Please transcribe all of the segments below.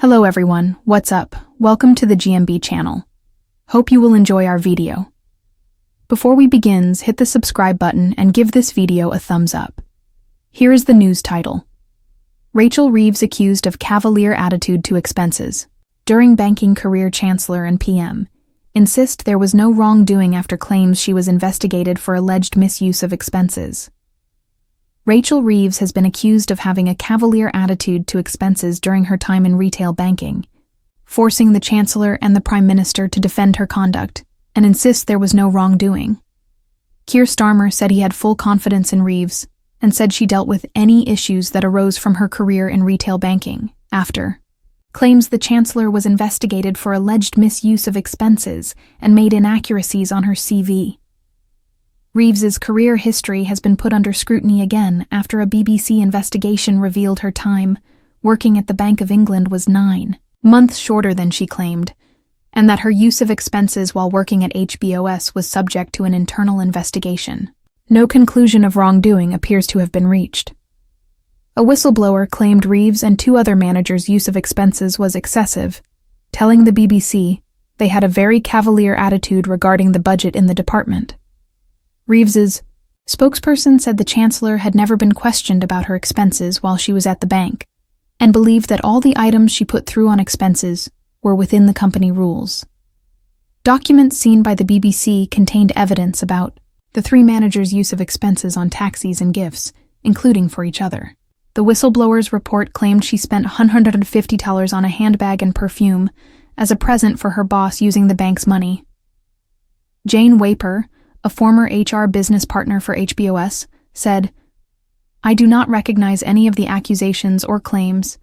Hello everyone, what's up? Welcome to the GMB channel. Hope you will enjoy our video. Before we begin, hit the subscribe button and give this video a thumbs up. Here is the news title. Rachel Reeves accused of Cavalier attitude to expenses. During banking career Chancellor and PM, insist there was no wrongdoing after claims she was investigated for alleged misuse of expenses. Rachel Reeves has been accused of having a cavalier attitude to expenses during her time in retail banking, forcing the Chancellor and the Prime Minister to defend her conduct and insist there was no wrongdoing. Keir Starmer said he had full confidence in Reeves and said she dealt with any issues that arose from her career in retail banking after claims the Chancellor was investigated for alleged misuse of expenses and made inaccuracies on her CV. Reeves's career history has been put under scrutiny again after a BBC investigation revealed her time working at the Bank of England was 9 months shorter than she claimed, and that her use of expenses while working at HBOS was subject to an internal investigation. No conclusion of wrongdoing appears to have been reached. A whistleblower claimed Reeves and 2 other managers' use of expenses was excessive, telling the BBC they had a very cavalier attitude regarding the budget in the department. Reeves's spokesperson said the Chancellor had never been questioned about her expenses while she was at the bank, and believed that all the items she put through on expenses were within the company rules. Documents seen by the BBC contained evidence about the 3 managers' use of expenses on taxis and gifts, including for each other. The whistleblower's report claimed she spent $150 on a handbag and perfume as a present for her boss using the bank's money. Jane Waper, a former HR business partner for HBOS, said, "I do not recognize any of the accusations or claims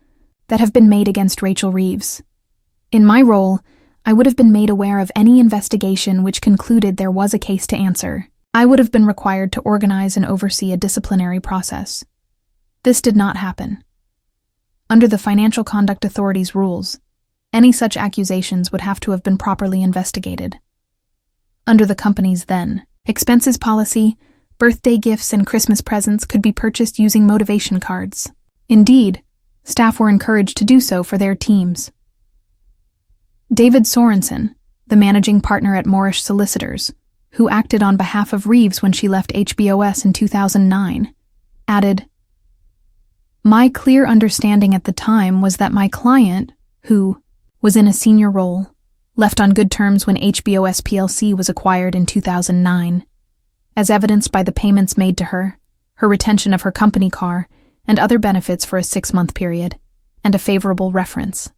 that have been made against Rachel Reeves. In my role, I would have been made aware of any investigation which concluded there was a case to answer. I would have been required to organize and oversee a disciplinary process. This did not happen. Under the Financial Conduct Authority's rules, any such accusations would have to have been properly investigated. Under the company's then expenses policy, birthday gifts and Christmas presents could be purchased using motivation cards. Indeed, staff were encouraged to do so for their teams." David Sorensen, the managing partner at Moorish Solicitors, who acted on behalf of Reeves when she left HBOS in 2009, added, "My clear understanding at the time was that my client, who was in a senior role, left on good terms when HBOS plc was acquired in 2009, as evidenced by the payments made to her, her retention of her company car, and other benefits for a 6-month period, and a favorable reference.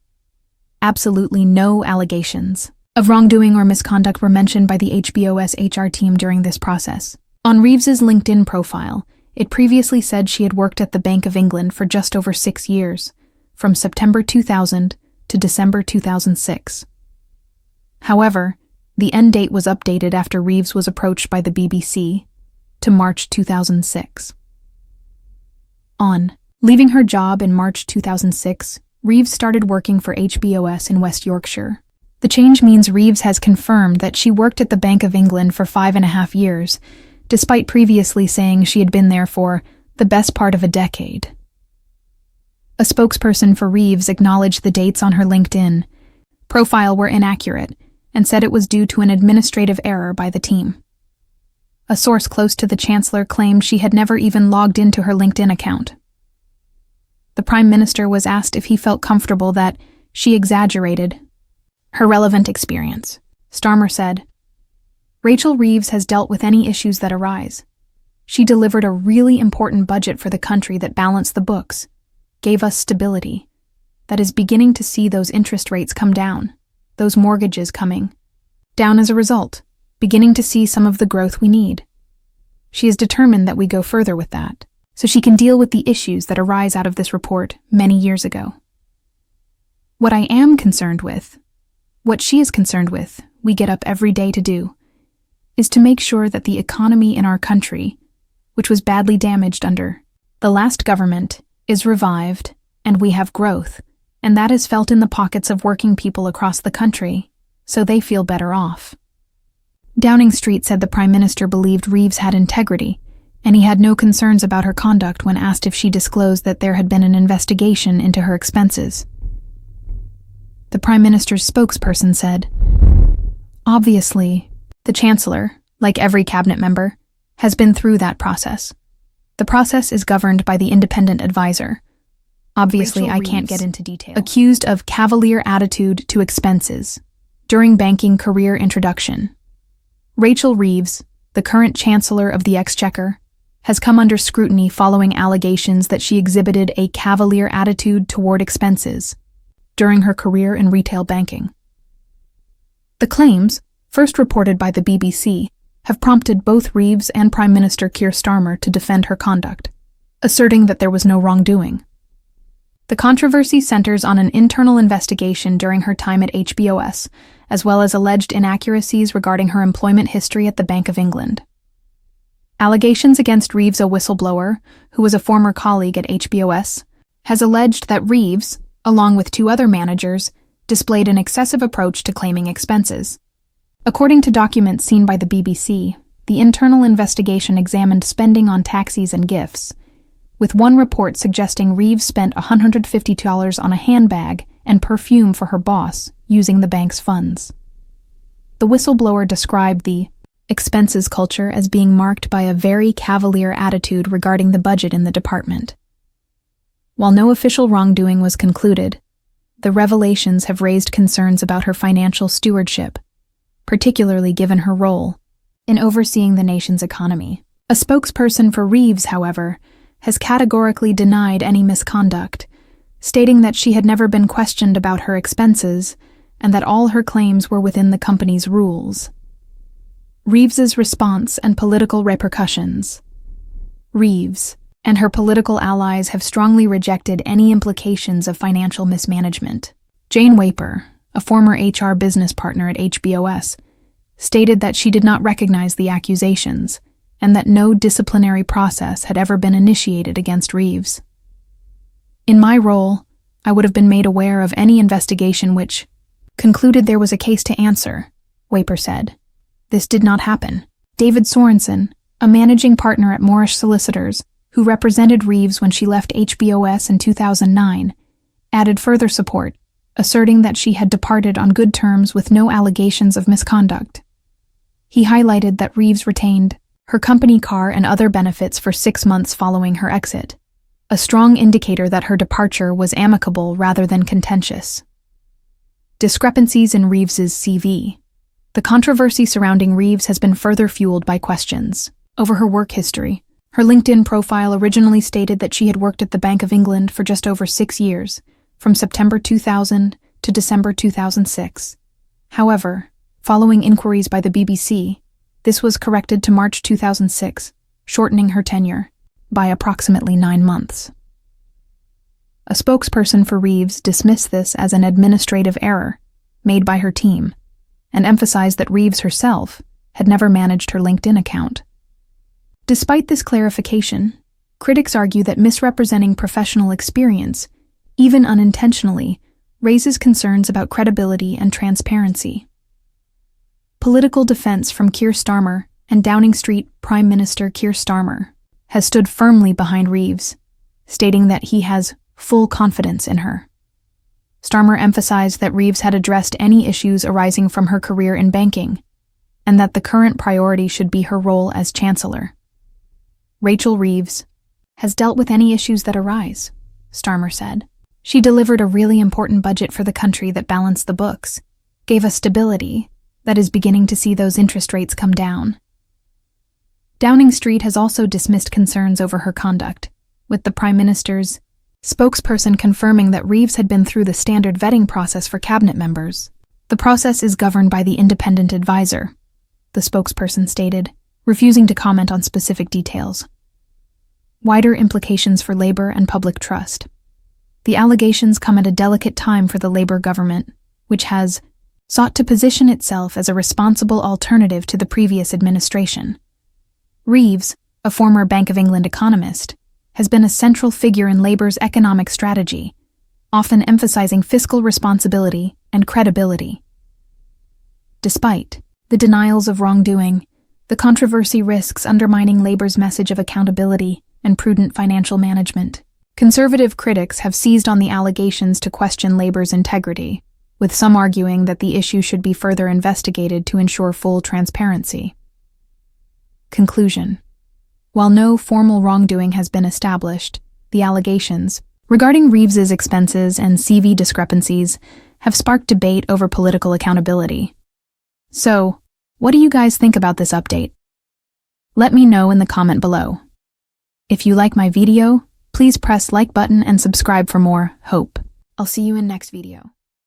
Absolutely no allegations of wrongdoing or misconduct were mentioned by the HBOS HR team during this process." On Reeves's LinkedIn profile, it previously said she had worked at the Bank of England for just over 6 years, from September 2000 to December 2006. However, the end date was updated after Reeves was approached by the BBC to March 2006. On leaving her job in March 2006, Reeves started working for HBOS in West Yorkshire. The change means Reeves has confirmed that she worked at the Bank of England for 5.5 years, despite previously saying she had been there for the best part of a decade. A spokesperson for Reeves acknowledged the dates on her LinkedIn profile were inaccurate and said it was due to an administrative error by the team. A source close to the Chancellor claimed she had never even logged into her LinkedIn account. The Prime Minister was asked if he felt comfortable that she exaggerated her relevant experience. Starmer said, "Rachel Reeves has dealt with any issues that arise. She delivered a really important budget for the country that balanced the books, gave us stability, that is beginning to see those interest rates come down, those mortgages coming down as a result, beginning to see some of the growth we need. She is determined that we go further with that, so she can deal with the issues that arise out of this report many years ago. What I am concerned with, what she is concerned with, we get up every day to do, is to make sure that the economy in our country, which was badly damaged under the last government, is revived and we have growth, and that is felt in the pockets of working people across the country, so they feel better off." Downing Street said the Prime Minister believed Reeves had integrity, and he had no concerns about her conduct when asked if she disclosed that there had been an investigation into her expenses. Prime Minister's spokesperson said. Obviously, the Chancellor, like every cabinet member, has been through that process. The process is governed by the independent advisor. Obviously, Rachel I can't Reeves, get into detail. Accused of cavalier attitude to expenses during banking career introduction. Rachel Reeves, the current Chancellor of the Exchequer, has come under scrutiny following allegations that she exhibited a cavalier attitude toward expenses during her career in retail banking. The claims, first reported by the BBC, have prompted both Reeves and Prime Minister Keir Starmer to defend her conduct, asserting that there was no wrongdoing. The controversy centers on an internal investigation during her time at HBOS, as well as alleged inaccuracies regarding her employment history at the Bank of England. Allegations against Reeves, a whistleblower, who was a former colleague at HBOS, has alleged that Reeves, along with two other managers, displayed an excessive approach to claiming expenses. According to documents seen by the BBC, the internal investigation examined spending on taxis and gifts, with one report suggesting Reeves spent $150 on a handbag and perfume for her boss using the bank's funds. The whistleblower described the expenses culture as being marked by a very cavalier attitude regarding the budget in the department. While no official wrongdoing was concluded, the revelations have raised concerns about her financial stewardship, particularly given her role in overseeing the nation's economy. A spokesperson for Reeves, however, has categorically denied any misconduct, stating that she had never been questioned about her expenses and that all her claims were within the company's rules. Reeves's response and political repercussions. Reeves and her political allies have strongly rejected any implications of financial mismanagement. Jane Waper, a former HR business partner at HBOS, stated that she did not recognize the accusations and that no disciplinary process had ever been initiated against Reeves. In my role, I would have been made aware of any investigation which concluded there was a case to answer, Waper said. This did not happen. David Sorensen, a managing partner at Moorish Solicitors, who represented Reeves when she left HBOS in 2009, added further support, asserting that she had departed on good terms with no allegations of misconduct. He highlighted that Reeves retained her company car and other benefits for 6 months following her exit, a strong indicator that her departure was amicable rather than contentious. Discrepancies in Reeves's CV. The controversy surrounding Reeves has been further fueled by questions over her work history. Her LinkedIn profile originally stated that she had worked at the Bank of England for just over 6 years, from September 2000 to December 2006. However, following inquiries by the BBC, this was corrected to March 2006, shortening her tenure by approximately 9 months. A spokesperson for Reeves dismissed this as an administrative error made by her team and emphasized that Reeves herself had never managed her LinkedIn account. Despite this clarification, critics argue that misrepresenting professional experience, even unintentionally, raises concerns about credibility and transparency. Political defense from Keir Starmer and Downing Street Prime Minister Keir Starmer has stood firmly behind Reeves, stating that he has full confidence in her. Starmer emphasized that Reeves had addressed any issues arising from her career in banking, and that the current priority should be her role as Chancellor. Rachel Reeves has dealt with any issues that arise, Starmer said. She delivered a really important budget for the country that balanced the books, gave us stability, that is beginning to see those interest rates come down. Downing Street has also dismissed concerns over her conduct, with the Prime Minister's spokesperson confirming that Reeves had been through the standard vetting process for cabinet members. The process is governed by the independent advisor, the spokesperson stated, refusing to comment on specific details. Wider implications for Labour and public trust. The allegations come at a delicate time for the Labour government, which has sought to position itself as a responsible alternative to the previous administration. Reeves, a former Bank of England economist, has been a central figure in Labour's economic strategy, often emphasizing fiscal responsibility and credibility. Despite the denials of wrongdoing, the controversy risks undermining Labour's message of accountability and prudent financial management. Conservative critics have seized on the allegations to question Labour's integrity, with some arguing that the issue should be further investigated to ensure full transparency. Conclusion. While no formal wrongdoing has been established, the allegations regarding Reeves's expenses and CV discrepancies have sparked debate over political accountability. So, what do you guys think about this update? Let me know in the comment below. If you like my video, please press like button and subscribe for more hope. I'll see you in next video.